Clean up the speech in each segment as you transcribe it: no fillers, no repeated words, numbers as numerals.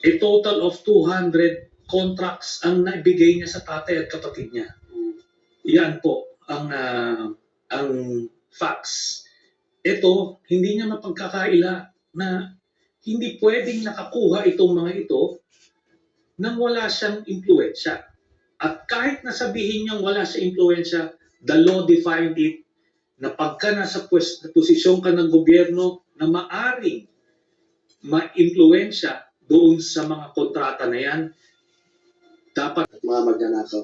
A total of 200 contracts ang naibigay niya sa tatay at kapatid niya. Yan po ang facts. Ito, hindi niya mapagkakaila na hindi pwedeng nakakuha itong mga ito nang wala siyang impluensya. At kahit nasabihin niyang wala sa impluensya, the law defined it na pagka nasa posisyon ka ng gobyerno na maaring ma-impluensya doon sa mga kontrata na yan, dapat mga magnanakaw.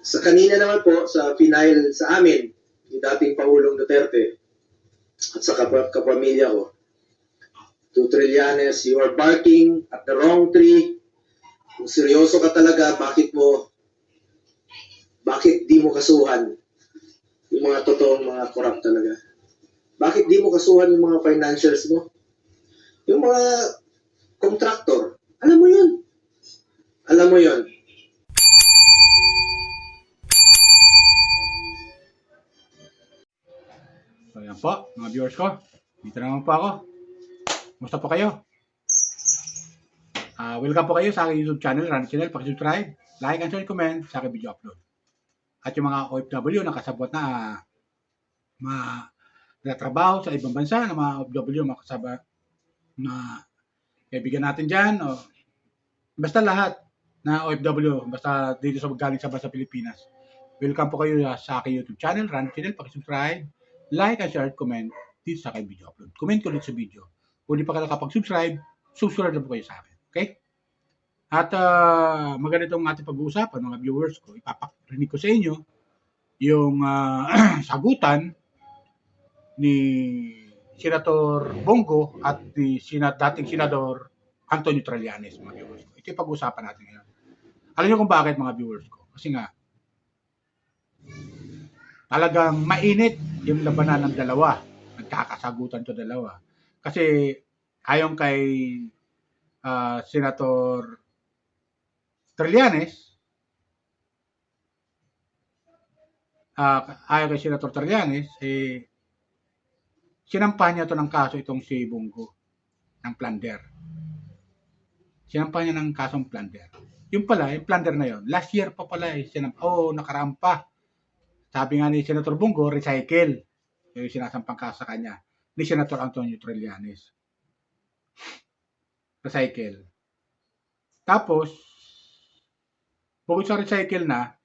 Sa kanina naman po, sa final sa amin, ni dating Pangulong Duterte at sa kapamilya ko, to Trillanes, you are barking at the wrong tree. Kung seryoso ka talaga, bakit di mo kasuhan yung mga totoong mga corrupt talaga? Bakit di mo kasuhan yung mga financials mo? Yung mga contractor, alam mo yun. Alam mo yun. So yan po, mga viewers ko. Dito naman po ako. Kumusta po kayo? Welcome po kayo sa aking YouTube channel, Run Channel. Paki-subscribe, like, and share, comment sa aking video upload. At yung mga OFW na kasabot na trabaho sa ibang bansa, na mga OFW makasabot na kaibigan natin dyan, o basta lahat na OFW, basta dito sa galing sa bansa Pilipinas. Welcome po kayo sa aking YouTube channel, Run Channel. Paki-subscribe, like, and share, comment dito sa aking video upload. Comment ko dito sa video. Kung di pa kayo nakapag-subscribe, subscribe na po kayo sa akin. Okay? At magandang ating pag-uusapan, mga viewers ko. Ipaparinig ko sa inyo yung sagutan ni Senator Bongo at ni dating Senador Antonio Trillanes, mga viewers ko. Ito yung pag-uusapan natin ngayon. Alam niyo kung bakit, mga viewers ko? Kasi nga, talagang mainit yung labanan ng dalawa. Nagkakasagutan to dalawa. Kasi ayon kay Senator Trillanes, sinampahan niya to ng kaso itong si Bongo ng plunder. Sinampahan niya ng kasong plunder. Yung pala, yung plunder na yon, last year pa pala nakaraan pa. Sabi nga ni Senator Bongo, recycle. Yung sinasampang kaso sa kanya ni Senator Antonio Trillanes. Recycle. Tapos, bukod sa recycle na,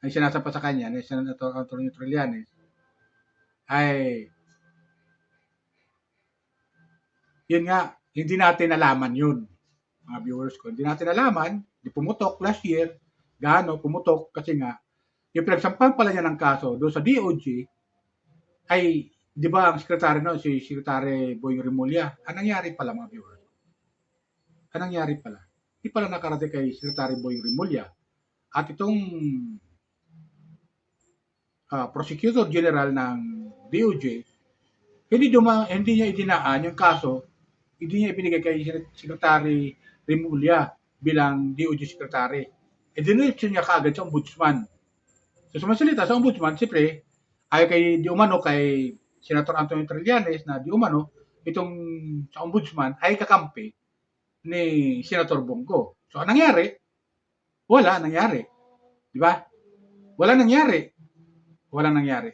ay sinasampa sa kanya ni Senator Antonio Trillanes, ay, yun nga, hindi natin nalaman yun, mga viewers ko. Hindi natin nalaman, di pumutok last year, pumutok, kasi nga, yung pinagsampahan pala niya ng kaso doon sa DOJ, ay, di ba ang sekretary no, si Secretary Boying Rimulya, anong nangyari pala, mga viewers? Anong nangyari pala? Di pala nakarating kay Secretary Boying Rimulya. At itong Prosecutor General ng DOJ, hindi niya idinaan yung kaso, hindi niya ibinigay kay Secretary Rimulya bilang DOJ Secretary. Dinerecho niya kaagad sa Ombudsman. So sumasalita sa Ombudsman, siyempre, ayaw kay Senator Antonio Trillanes na di umano, itong sa Ombudsman ay kakampi ni Senator Bongo. So anong nangyari? Wala nangyari. Di ba? Walang nangyari,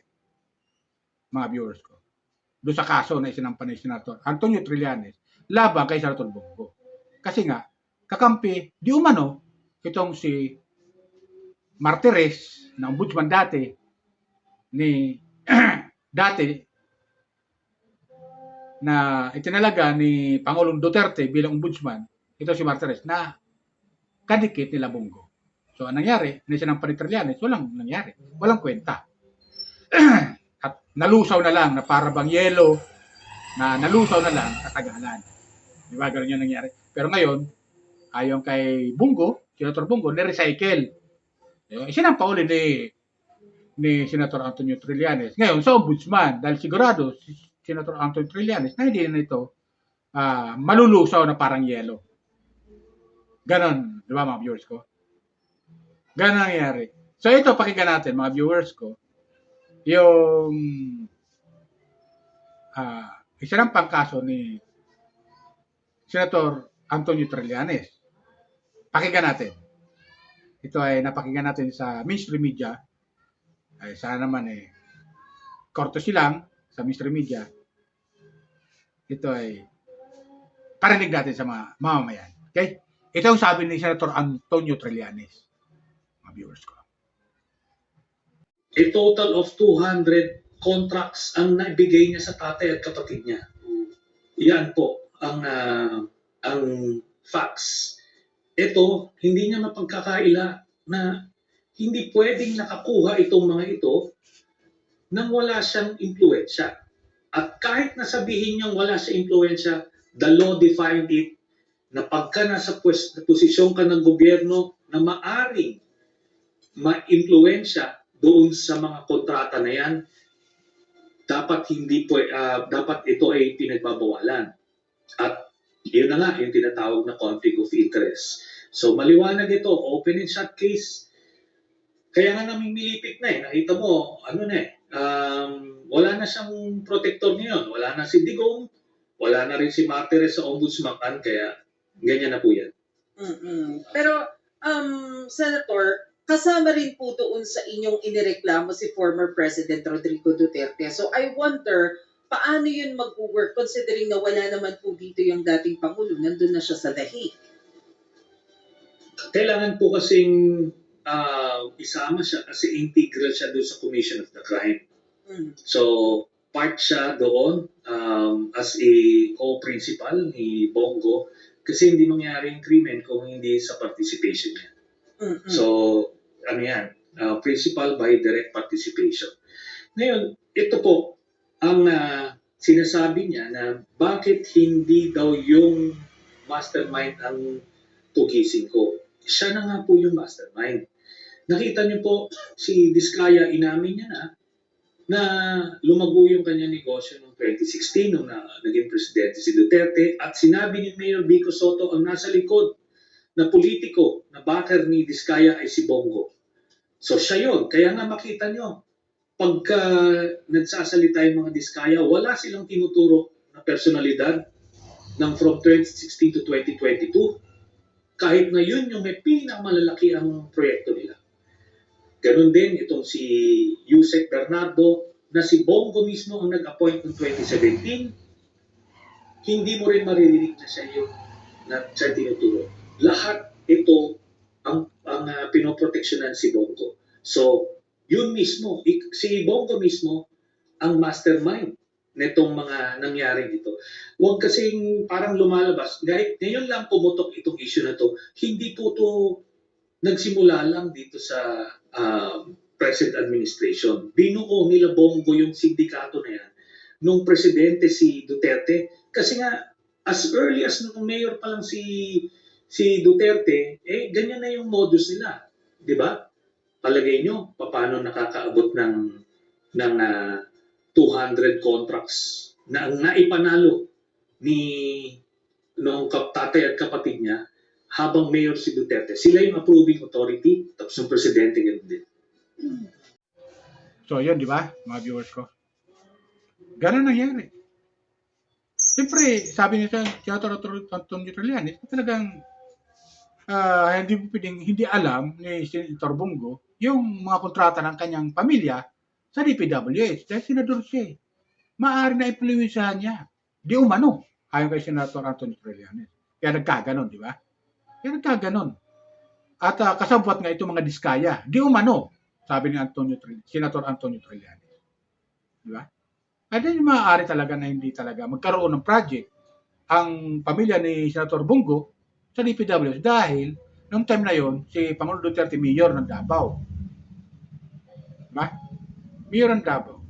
mga viewers ko. Doon sa kaso na isinampa ni Senator Antonio Trillanes laban kay Senator Bongo. Kasi nga, kakampi, di umano, itong si Martires, na ombudsman dati, na itinalaga ni Pangulong Duterte bilang ombudsman, ito si Martires, na kadikit nila Bongo. So, anong nangyari? Sinampa ni Trillanes, walang nangyari. Walang kwenta. At nalusaw na lang na para bang yelo, na nalusaw na lang katagalan. Di ba? Ganun yung nangyari. Pero ngayon, ayon kay Bongo, Senator Bongo, ni-recycle. Sinampa uli ni Senator Antonio Trillanes. Ngayon, sa ombudsman, dahil sigurado si Senator Antonio Trillanes na hindi na ito malulusaw na parang yelo. Ganon, di ba, mga viewers ko? Ganon nangyari. So ito, pakinggan natin, mga viewers ko, yung isinampang kaso ni Senator Antonio Trillanes. Pakinggan natin. Ito ay napakinggan natin sa mainstream media. Ay sana naman courtesy lang sa mainstream media. Ito ay parinig natin sa mga mamamayan. Okay? Ito ang sabi ni Senator Antonio Trillanes. Mga viewers ko. A total of 200 contracts ang naibigay niya sa tatay at kapatid niya. Yan po ang facts. Ito, hindi niya mapagkakaila na hindi pwedeng nakakuha itong mga ito nang wala siyang impluensya. At kahit nasabihin niyang wala siyang impluensya, the law defined it na pagka nasa posisyon ka ng gobyerno na maaring ma-impluensya doon sa mga kontrata na yan, dapat ito ay pinagbabawalan. At yun na nga, yung tinatawag na conflict of interest. So maliwanag ito, open and shut case. Kaya nga namimilipit na Nakita mo, wala na siyang protector ngayon. Wala na si Digong, wala na rin si Martires sa ombudsman, kaya ganyan na po yan. Pero, Senator, kasama rin po doon sa inyong inireklamo si former President Rodrigo Duterte. So I wonder, paano yun mag-work considering na wala naman po dito yung dating Pangulo, nandun na siya sa The Hague? Kailangan po kasing isama siya kasi integral siya doon sa Commission of the Crime. So, part siya doon as a co-principal ni Bongo kasi hindi mangyari yung krimen kung hindi sa participation niya. So, principal by direct participation. Ngayon, ito po ang sinasabi niya na bakit hindi daw yung mastermind ang tugisin ko. Siya na nga po yung mastermind. Nakita niyo po, si Diskaya, inamin niya na lumago yung kanyang negosyo noong 2016 nung naging presidente si Duterte at sinabi ni Mayor Vico Soto ang nasa likod na politiko na backer ni Diskaya ay si Bongo. So siya yun. Kaya nga makita nyo, pagka nagsasalita yung mga Diskaya, wala silang tinuturo na personalidad ng from 2016 to 2022. Kahit na yun yung may pinakamalalaki ang proyekto nila. Ganun din itong si Yusek Bernardo na si Bongo mismo ang nag-appoint noong 2017. Hindi mo rin maririnig na siya yung siya tinuturo. Lahat ito ang pinoproteksyonan si Bongo. So, yun mismo, si Bongo mismo ang mastermind nitong mga nangyari dito. Huwag kasing parang lumalabas. Kahit ngayon lang pumutok itong issue na to, hindi po to nagsimula lang dito sa present administration. Binuo nila Bongo yung sindikato na yan nung presidente si Duterte. Kasi nga, as early as nung mayor pa lang si Duterte, ganyan na yung modus nila. Di ba? Palagay nyo, paano nakakaabot ng 200 contracts na ang naipanalo ni noong tatay at kapatid niya habang mayor si Duterte. Sila yung approving authority, tapos yung presidente ganun din. So, yun, di ba, mga viewers ko? Ganun nangyari. Siyempre, sabi niya sa Senator Antonio Trillanes, talagang hindi mo pwedeng hindi alam ni Senator Bongo yung mga kontrata ng kanyang pamilya sa DPWH. Dahil senador siya. Maaari na impluwensyahan niya. Di umano, ayon kay Senator Antonio Trillanes. Kaya nagkaganon, di ba? Kaya nagkaganon. At kasabwat nga itong mga Diskaya. Di umano, sabi ni Senator Antonio Trillanes. Di ba? At yung maaari talaga na hindi talaga magkaroon ng project ang pamilya ni Senator Bongo sa DPWH dahil noong time na yon si Pangulong Duterte mayor ng Davao. Diba? Mayor ng Davao.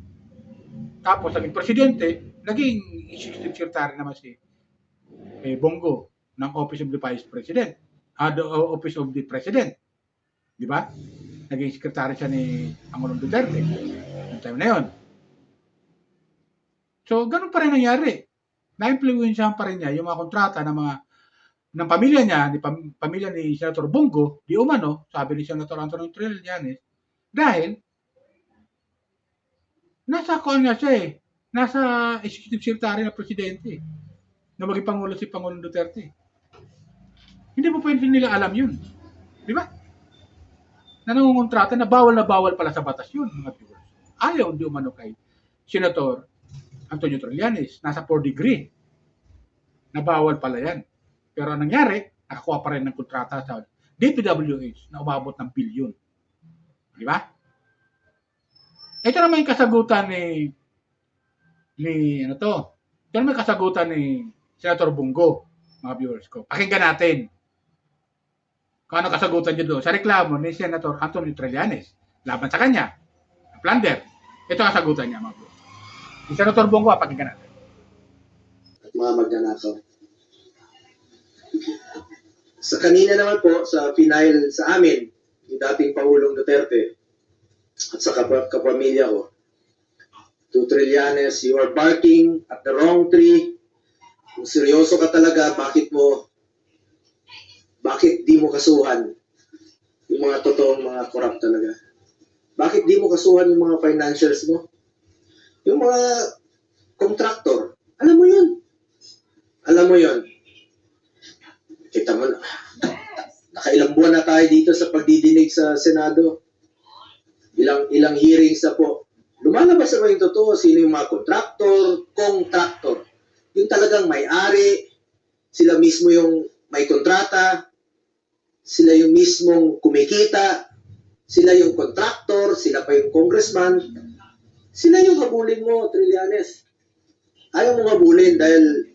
Tapos naging presidente, naging executive secretary naman si Bongo ng Office of the Vice President. Office of the President. Diba? Naging secretary siya ni Pangulong Duterte noong time na yon. So, ganun pa rin nangyari. Na-influensyahan pa rin niya yung mga kontrata ng pamilya niya, pamilya ni Senator Bongo, di umano, sabi ni Senator Antonio Trillanes, dahil nasa nasa executive secretary na presidente na maging Pangulo si Pangulong Duterte. Hindi mo pwede nila alam yun. Di ba? Na nangungontrata na bawal pala sa batas yun, mga viewers. Ayaw di umano kay Senator Antonio Trillanes. Nasa 4 degree. Na bawal pala yan. Pero anong nangyari, nakakuha pa rin ng kontrata sa DPWH na umabot ng bilyon. Di ba? Ito naman yung kasagutan ni ano to? Ito naman yung kasagutan ni Senator Bongo, mga viewers ko. Pakinggan natin kung ano kasagutan niya doon sa reklamo ni Senator Antonio Trillanes laban sa kanya, plunder. Ito kasagutan niya, mga viewers. Si Senator Bongo, pakinggan natin. At mga magnanakaw. Sa kanina naman po, sa final sa amin, ni dating Pangulong Duterte, at sa kapamilya ko, to Trillanes, you are barking at the wrong tree. Kung seryoso ka talaga, bakit di mo kasuhan yung mga totoong mga corrupt talaga? Bakit di mo kasuhan yung mga financials mo? Yung mga contractor, alam mo yun. Alam mo yun. Kita mo na, nakailang buwan na tayo dito sa pagdidinig sa Senado. Ilang hearings na po. Lumalabas na ba yung totoo? Sino yung mga contractor? Yung talagang may-ari, sila mismo yung may kontrata, sila yung mismong kumikita, sila yung contractor, sila pa yung congressman, sila yung habulin mo, Trillanes. Ayaw mo habulin dahil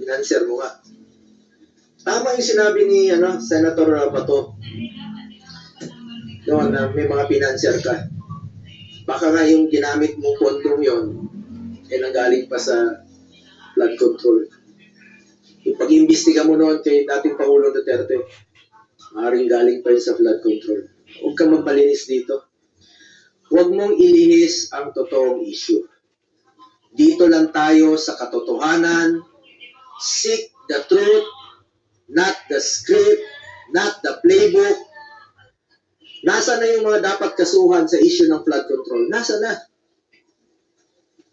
financer mo nga. Tama yung sinabi ni Senator Bato noon na may mga financer ka. Baka nga yung ginamit mong pondong yon nanggaling pa sa flood control. Yung pag-imbestiga mo noon kay dating Pangulong Duterte, maaaring galing pa yun sa flood control. Huwag kang magpalinis dito. Huwag mong ilinis ang totoong issue. Dito lang tayo sa katotohanan. Seek the truth, not the script, not the playbook. Nasa na yung mga dapat kasuhan sa issue ng flood control? Nasa na?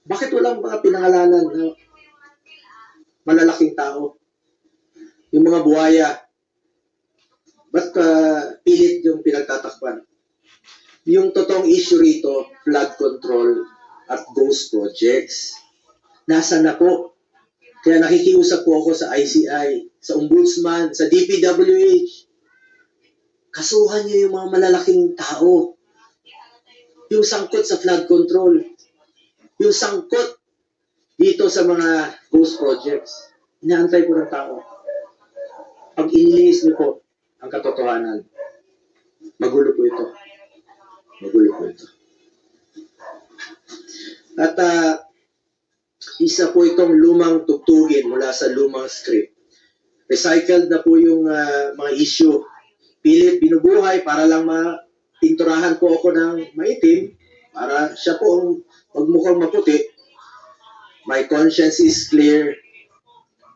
Bakit walang mga pinangalanan na malalaking tao? Yung mga buhaya, ba't pilit yung pinagtatakpan? Yung totoong issue rito, flood control at ghost projects. Nasa na po? Kaya nakikiusap po ako sa ICI, sa Ombudsman, sa DPWH. Kasuhan niyo yung mga malalaking tao. Yung sangkot sa flood control. Yung sangkot dito sa mga ghost projects. Inaantay po ng tao. Pag inilis niyo po ang katotohanan, magulo po ito. Magulo po ito. At isa po itong lumang tugtugin mula sa lumang script. Recycled na po yung mga issue. Pilit binubuhay para lang mapinturahan po ako ng maitim para siya po ang magmukhang maputi. My conscience is clear.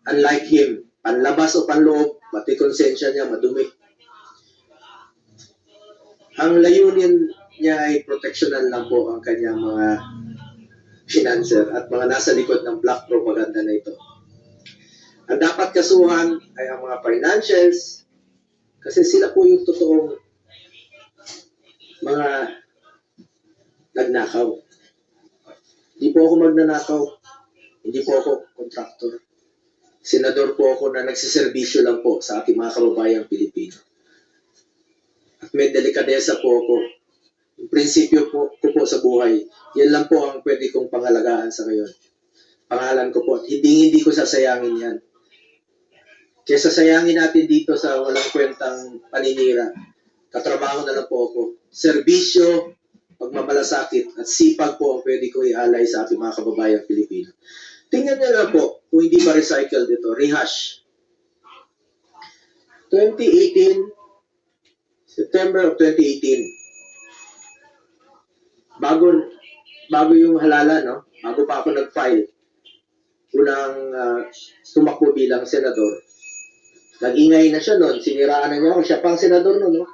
Unlike him, panlabas o panloob, pati konsensya niya madumi. Ang layunin niya ay protectional lang po ang kanyang mga financer at mga nasa likod ng black propaganda na ito. Ang dapat kasuhan ay ang mga financials, kasi sila po yung totoong mga nagnakaw. Hindi po ako magnanakaw. Hindi po ako contractor. Senador po ako na nagsiservisyo lang po sa ating mga kababayang Pilipino. At may delikadesa po ako. Yung prinsipyo ko po sa buhay, yan lang po ang pwede kong pangalagaan sa ngayon. Pangalan ko po. At hindi ko sasayangin yan. Kaya sasayangin natin dito sa walang kwentang paninira. Katrabaho na lang po ako. Serbisyo, pagmamalasakit, at sipag po ang pwede ko ialay sa ating mga kababayang Pilipino. Tingnan niyo lang po, kung hindi ba recycled ito, rehash. 2018, September of 2018, bago yung halala, no? Bago pa ako nag-file, unang tumakbo bilang senador. Nag-ingay na siya noon, siniraan na niya ako, siya pang senador noon, no?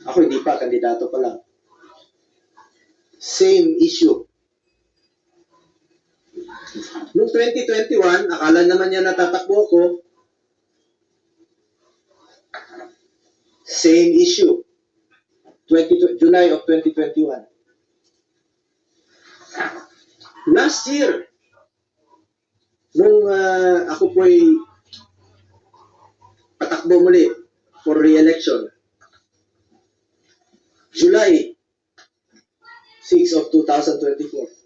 Ako hindi pa, kandidato pa lang. Same issue. Noong 2021, akala naman niya natatakbo ko, same issue. July of 2021. Last year, nung ako po'y patakbo muli for re-election, July 6 of 2024.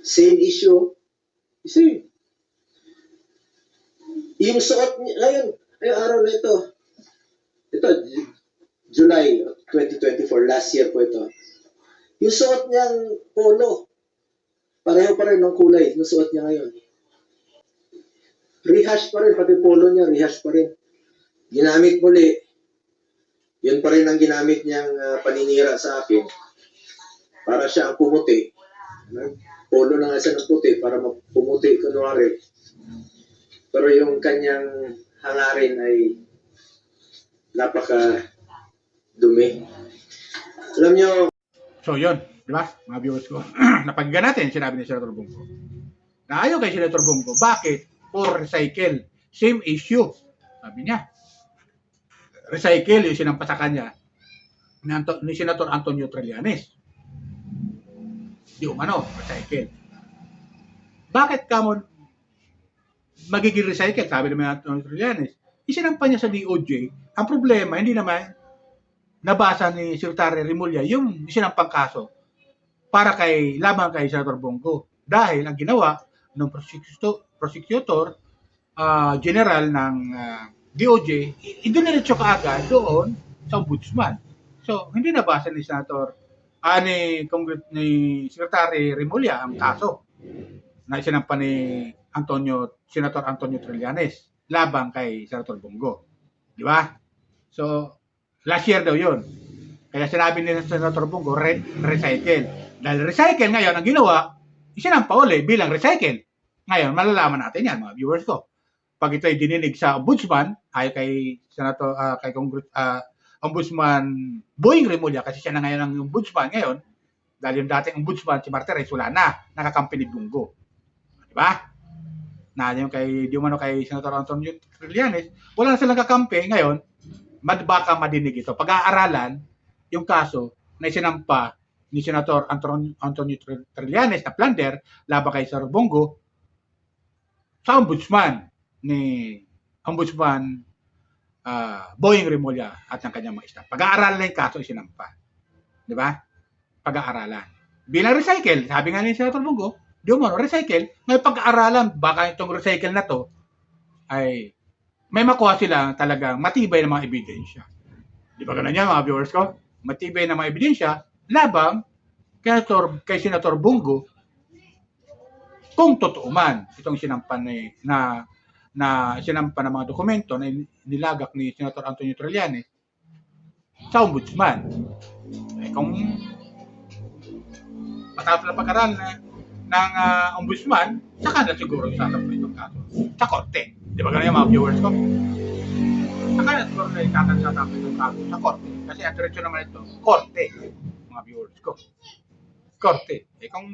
Same issue. Same. Yung suot niya, ngayon, araw na ito, July of 2024, last year po ito. Yung suot niyang polo, pareho pa rin ng kulay, yung suot niya ngayon. Rehash pa rin, pati polo niya, rehash pa rin. Ginamit muli, yun pa rin ang ginamit niyang paninira sa akin para siya ang pumuti. Polo na nga siya ng puti para pumuti kunwari. Pero yung kanyang hangarin ay napaka dumi. Alam nyo, So, yun. Di ba? Mga viewers ko. Napakinggan natin, sinabi ni Senator Bongo. Na ayaw kay Senator Bongo. Bakit? For recycle. Same issue. Sabi niya. Recycle yung sinampa sa kanya ni Senator Antonio Trillanes. Di umano, recycle. Bakit ka mo magiging recycle? Sabi naman Antonio Trillanes. Isinampa niya sa DOJ. Ang problema, hindi naman nabasa ni Secretary Remulla yung sinampang kaso para lamang kay Senator Bongo. Dahil ang ginawa ng prosecutor general ng DOJ, idiniretso kaagad doon sa ombudsman. So, hindi nabasa ni ni Secretary Remulla ang kaso na isinampa ni Senator Antonio Trillanes labang kay Senator Bongo. Di ba? So, last year daw yun. Kaya sinabi ni Senator Bongo, recycle. Dahil recycle ngayon, ang ginawa, isinampa uli bilang recycle. Ngayon, malalaman natin yan, mga viewers ko. Pag ito'y dininig sa ombudsman, ay kay Ombudsman Boying Remulla, kasi siya na ngayon ang ombudsman ngayon, dahil yung dating ombudsman, si Martires, wala na, nakakampi ni Bongo. Diba? Na yung kay Senator Antonio Trillanes, wala na silang kakampi ngayon, baka madinig ito. Pag-aaralan yung kaso na isinampa ni Senator Antonio Trillanes na plunder laban kay Senator Bongo sa ombudsman ni Ombudsman Boying Remulla at ng kanyang mga staff. Pag-aaralan na yung kaso isinampa. Di ba? Pag-aaralan. Bilang recycle, sabi nga ni Senator Bongo, di mo recycle, may pag-aaralan, baka itong recycle na to ay may makuha sila talagang matibay na mga ebidensya. Di ba ganun yan, mga viewers ko? Matibay na mga ebidensya labang kay Senator Bongo kung totoo man itong sinampan na sinampan ng mga dokumento na nilagak ni Senator Antonio Trillanes sa ombudsman. Kung matapos na pag-aral ng ombudsman, saka na siguro sasampay itong kaso sa korte. Di ba ganun yung mga viewers ko? Saka na siguro na sasampay itong kaso sa korte. Kasi ang diretsyo naman ito, korte, mga viewers ko. Korte. Kung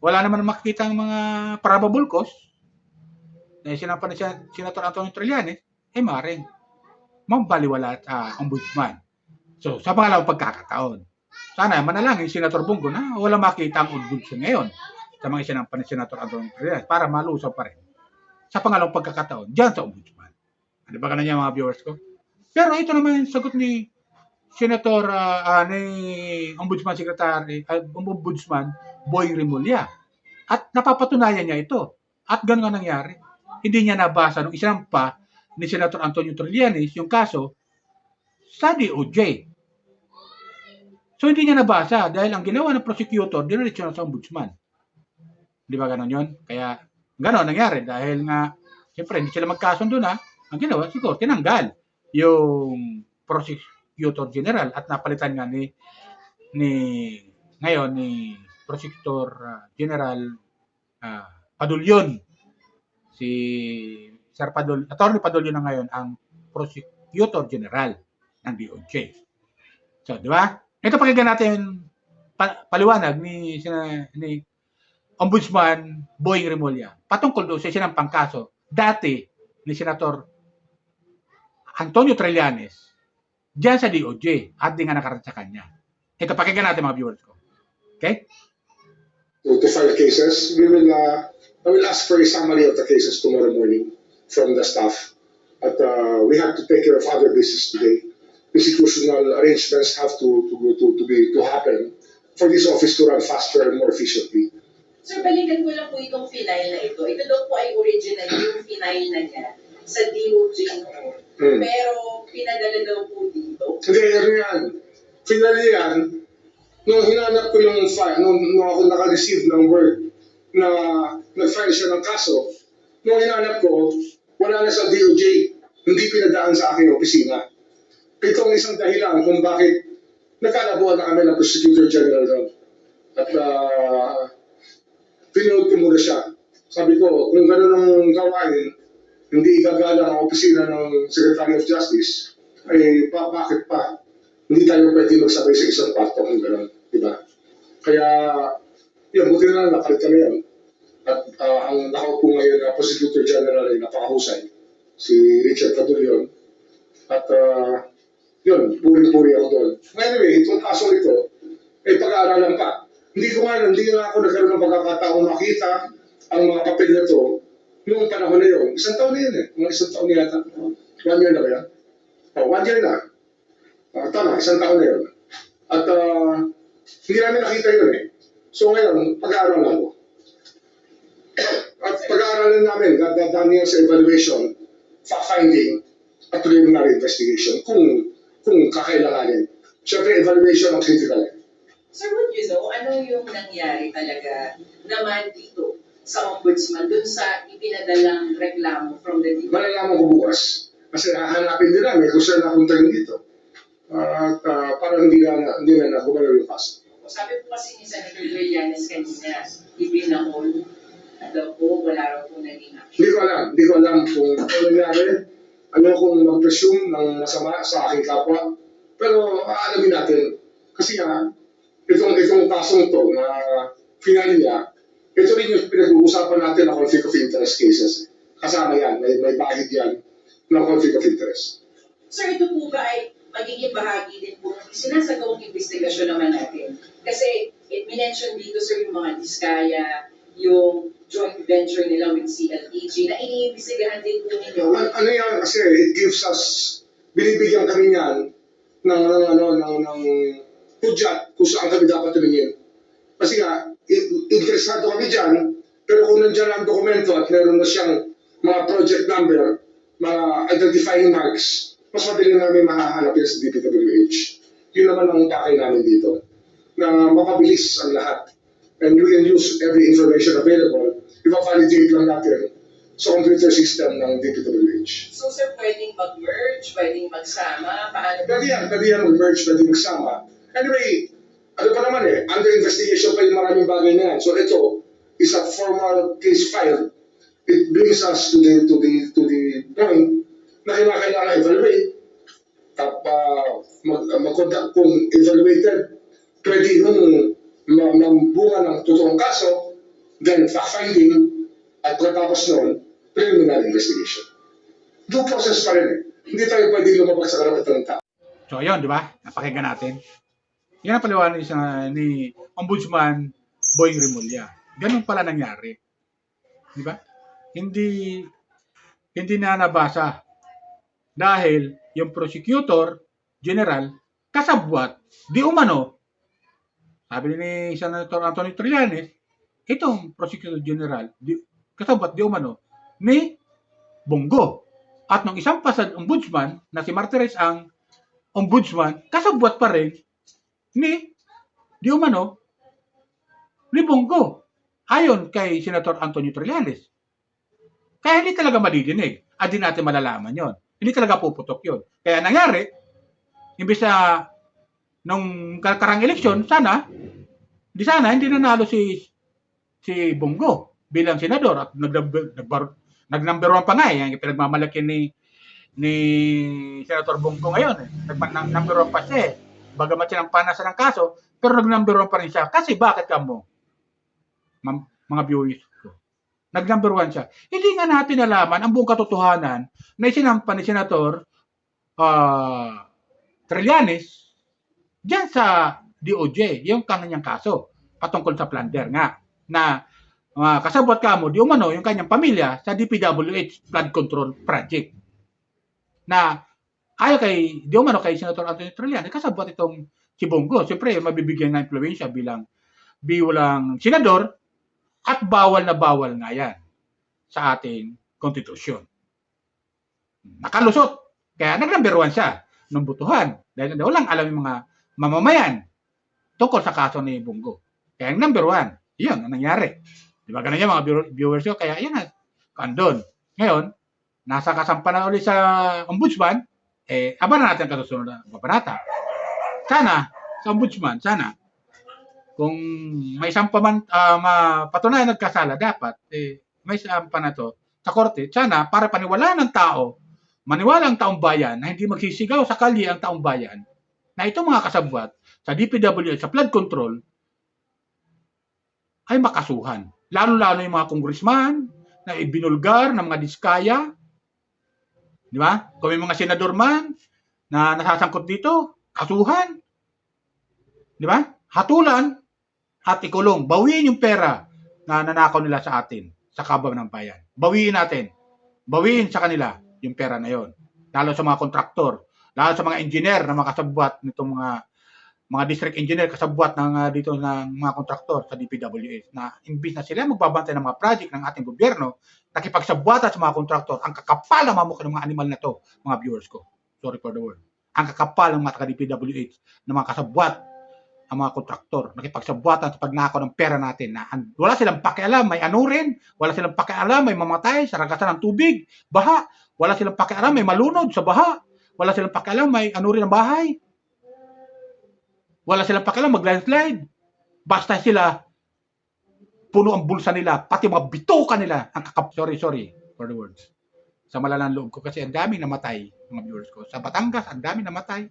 wala naman makikita ang mga probable cause na sinampan ni Senator Antonio Trillanes, maaaring mambaliwala at ombudsman. So, sa pangalawang pagkakataon, sana manalangin si Senator Bongo na wala makita ang ombudsman ngayon sa mga isinampan ni Senator Antonio Trillanes para malusaw pa rin sa pangalawang pagkakataon dyan sa ombudsman. Ano ba ganun yung mga viewers ko? Pero ito naman yung sagot ni Senator ni Ombudsman Secretary, Ombudsman Boying Remulla. At napapatunayan niya ito. At ganun nga nangyari. Hindi niya nabasa nung isinampa ni Senator Antonio Trillanes yung kaso sa DOJ. So hindi niya nabasa dahil ang ginawa ng prosecutor diniretso na sa ombudsman. Di ba ganun yun? Kaya ganun nangyari dahil nga siyempre hindi sila magkasundo na. Ang ginawa siguro tinanggal yung prosecutor general at napalitan nga ni Prosecutor General Padulyon. Si Sir Attorney Padulyon na ngayon ang Prosecutor General ng DOJ. So, di ba? Ito pakinggan natin paliwanag ni Ombudsman Boying Remulla patungkol doon sa sinampang kaso dati ni Senator Antonio Trillanes diyan sa DOJ at di nga nakarating sa kanya. Ito, pakinggan natin mga viewers ko. Okay? To file cases. I will ask for a summary of the cases tomorrow morning from the staff. But we have to take care of other business today. Institutional arrangements have to happen for this office to run faster and more efficiently. Sir, balikan ko lang po itong final na ito. Ito daw po ay original yung final na niya sa DOJ noon. Pero pinadala daw po dito. Hindi, ano yan. Finally yan, nung hinanap ko yung file, nung ako naka-receive ng word na nag-file siya ng kaso, nung hinanap ko, wala na sa DOJ, hindi pinadaan sa aking opisina. Ito ang isang dahilan kung bakit nagkalabuan na kami ng Prosecutor General doon. At pinunod ko muna siya. Sabi ko, kung gano'n ang gawain, hindi igagala ang opisina ng Secretary of Justice, ay bakit pa? Hindi tayo pwede magsabay sa isang kwarto kung gano'n, di ba? Kaya, yun, buti na lang, nakalit kami yan. At ang nakaupo ngayon na Prosecutor General ay napakahusay, si Richard Cadurion. At yun, puri-puri ako doon. Anyway, itong kaso ito, ay pag-aaralan pa. Hindi na ako nagkaroon ng pagkakataong makita ang mga papel na ito noong panahon na yun. Isang taon na yun eh. Mga isang taon na yata. 1 year na ba yan? 1 year na. Tama, isang taon na yun. At hindi namin nakita yun eh. So ngayon, pag-aaralan ko. At pag-aaralan namin, dadaan yan sa evaluation, fact-finding, at preliminary investigation kung kakailanganin. Siyempre, evaluation ang critical. Sir, would you know, ano yung nangyari talaga naman dito sa ombudsman dun sa ipinadalang reklamo from the DOJ? Malalaman ko bukas. Kasi hahanapin din namin kung saan napunta yun dito. At parang hindi na gumalaw yung kaso. Sabi po kasi ni Senator Trillanes kanina, ipinahol na daw po, wala raw po naging action. Hindi ko alam kung ano nangyari. Ano kung mag-presume ng masama sa aking kapwa. Pero aalamin natin. Kasi nga, itong kasong to na final niya, ito rin yung pinag-uusapan natin na conflict of interest cases. Kasama yan, may bahid yan ng conflict of interest. Sir, ito po ba ay magiging bahagi din po ng sinasagawang investigasyon naman natin? Kasi minention dito, sir, yung mga diskaya, yung joint venture nila with CLTG na iniimbestigahan din po ninyo. Ano yan? Kasi it gives us, binibigyan kami yan ng hudyat kung saan kami dapat tumingin. Kasi nga, interesado kami dyan, pero kung nandiyan ang dokumento at meron na siyang mga project number, mga identifying marks, mas madali namin mahahanap yan sa DPWH. Yun naman ang takay namin dito, na mapabilis ang lahat. And we can use every information available, ipa-validate lang natin sa computer system ng DPWH. So, sir, pwedeng mag-merge, pwedeng magsama, paano? Pwede yan mag-merge, pwede magsama. Anyway, ano pa naman under investigation pa yung maraming bagay na yan. So ito is a formal case file. It brings us to the point na kailangan evaluate. Mag-conduct kung evaluated, pwede yung bunga ng totoong kaso, then fact-finding, at pagkatapos noon, preliminary investigation. Due process pa rin Hindi tayo pwede lumabas sa karapatan ng tao. So, ayun, di ba? Napakinggan natin. Yan ang paliwanag ni Ombudsman Boying Remulla. Ganun pala nangyari. Di ba? Hindi na nabasa dahil yung prosecutor general kasabwat di umano, sabi ni Senator Antonio Trillanes, itong prosecutor general kasabwat di umano ni Bongo. At nung isang pasad ombudsman na si Martires ang ombudsman, kasabwat pa rin ni di umano ni Bongo. Ayon kay Senator Antonio Trillanes. Kaya hindi talaga madidinig. At di natin malalaman yon. Hindi talaga puputok yon. Kaya nangyari, imbis na nung karang eleksyon, sana hindi nanalo si Bongo bilang senador at nag-number 1 pa nga yung pinagmamalaki ni Senator Bongo ngayon. Nag-number 1 pa siya Bagamat siya ng panasa ng kaso, pero nag-number 1 pa rin siya. Kasi bakit ka mo? mga viewers ko. Nag-number 1 siya. Hindi nga natin nalaman ang buong katotohanan na isinampa ni Senator Trillanes diyan sa DOJ, yung kanyang kaso patungkol sa plunder nga na kasabwat kamo di umano yung kanyang pamilya sa DPWH flood control project na ayo kay di umano kay Senator Anthony Trillanes kasabwat itong si Bongo. Siyempre mabibigyan ng impluwensya bilang senador at bawal na bawal nga yan sa ating konstitusyon. Nakalusot. Kaya nag-number 1 siya ng butuhan dahil walang alam yung mga mamamayan tungkol sa kaso ni Bongo. Kaya ang number 1, yun ang nangyari. Di ba ganun yung mga viewers ko? Kaya yan, kandon. Ngayon, nasa kasampa na ulit sa ombudsman, abangan natin ang kasusunod na papanata. Sana, sa ombudsman, sana, kung may sampa man mapatunayan nagkasala, dapat may sampa na to sa korte. Sana, para paniwalaan ng tao, maniwala ang taong bayan na hindi magsisigaw sa kalye ang taong bayan na itong mga kasabwat sa DPWH, sa flood control, ay makasuhan. Lalo-lalo yung mga congressman na ibinulgar ng mga diskaya. Di ba? Kung may mga senador man na nasasangkot dito, kasuhan. Di ba? Hatulan at ikulong. Bawiin yung pera na nanakaw nila sa atin sa kabab ng bayan. Bawiin natin. Bawiin sa kanila yung pera na yon. Lalo sa mga kontraktor, lalo sa mga engineer na makasabwat nitong mga district engineer kasabwat ng dito ng mga kontraktor sa DPWH na imbis na sila magbabantay ng mga project ng ating gobyerno, nakipagsabwatan sa mga kontraktor. Ang kakapal ng mamukha ng mga animal na to, mga viewers ko. Sorry for the word. Ang kakapal ng mga taga-DPWH na mga kasabwat ang mga kontraktor, nakipagsabwatan sa pagnakaw ng pera natin na wala silang pakialam, may anurin, wala silang pakialam, may mamatay sa ragasan ng tubig, baha, wala silang pakialam, may malunod sa baha, wala silang pakialam, may anurin ng bahay, wala silang pakialam, mag-landslide, basta sila, puno ang bulsa nila, pati mga bituka nila, ang sorry for the words, sa malalang loob ko, kasi ang daming namatay, mga viewers ko, sa Batangas, ang daming namatay,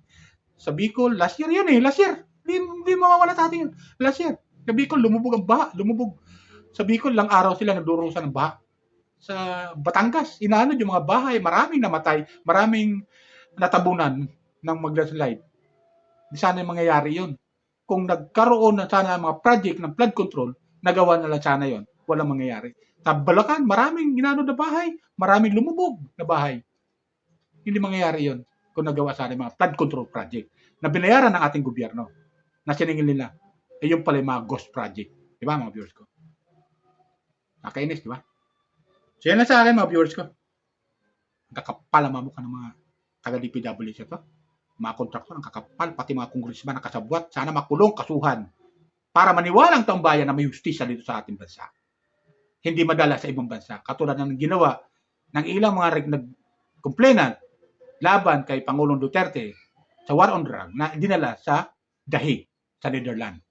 sa Bicol, last year yun last year, Hindi mawawala sa atin yun. Last year, sa Bicol, lumubog ang baha. Lumubog. Sa Bicol, lang araw sila nagdurusan ng baha. Sa Batangas, inaanod yung mga bahay. Maraming namatay. Maraming natabunan ng mag-landslide. Di sana yung mangyayari yun. Kung nagkaroon na sana mga project ng flood control, nagawa na lang sana yun. Walang mangyayari. Sa Bulacan, maraming inaanod na bahay. Maraming lumubog na bahay. Hindi mangyayari yun kung nagawa sana yung mga flood control project na binayaran ng ating gobyerno. Na siningil nila, yung pala yung mga ghost project. Di ba, mga viewers ko? Nakainis, di ba? So, yan lang sa akin, mga viewers ko. Ang kakapal ang mamukha ng mga taga-DPWH ito. Mga kontraktor, ang kakapal, pati mga congressman na kasabwat, sana makulong, kasuhan, para maniwala ang taong bayan na may justisya dito sa ating bansa. Hindi madala sa ibang bansa. Katulad ng ginawa ng ilang mga nag-complainant laban kay Pangulong Duterte sa war on drug na dinala sa Dahi, sa Netherlands.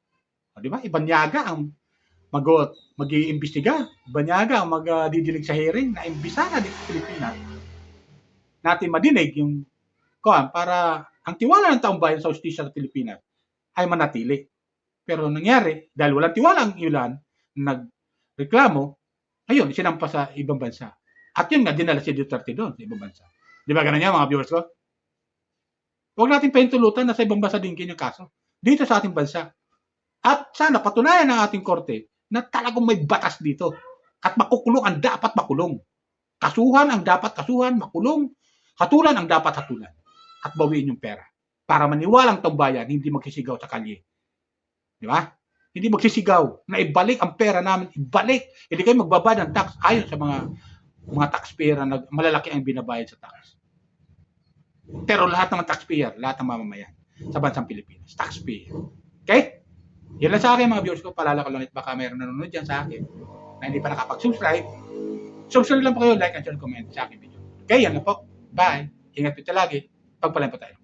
Di ba? Ibanyaga ang mag-iimbestiga, ibanyaga ang magdidilig sa hearing na imbisa na dito sa Pilipinas. Natin madinig yung para ang tiwala ng taong bayan sa justisya sa Pilipinas ay manatili. Pero nangyari, dahil walang tiwala ang ilan, nagreklamo, ayun, isinampa sa ibang bansa. At yun nga, dinala si Duterte doon sa ibang bansa. Di ba ganun yan, mga viewers ko? Huwag natin pahintulutan na sa ibang bansa din yung kaso. Dito sa ating bansa. At sana patunayan ng ating korte na talagang may batas dito. At makukulong ang dapat makulong. Kasuhan ang dapat kasuhan, makulong. Hatulan ang dapat hatulan. At bawiin yung pera. Para maniwalang taong bayan, hindi magsisigaw sa kalye. Di ba? Hindi magsisigaw na ibalik ang pera namin. Ibalik. Hindi kayo magbabayad ng tax ayon sa mga taxpayer na malalaki ang binabayad sa tax. Pero lahat ng taxpayer, lahat ng mamamayan sa bansang Pilipinas, taxpayer. Okay? Yan lang sa akin, mga viewers ko. Palala ko lang ito, baka mayroon nanonood dyan sa akin na hindi pa nakapag-subscribe. Subscribe lang po kayo, like and share, comment sa aking video. Okay, yan lang po. Bye. Ingat po lagi. Pagpalain po tayo.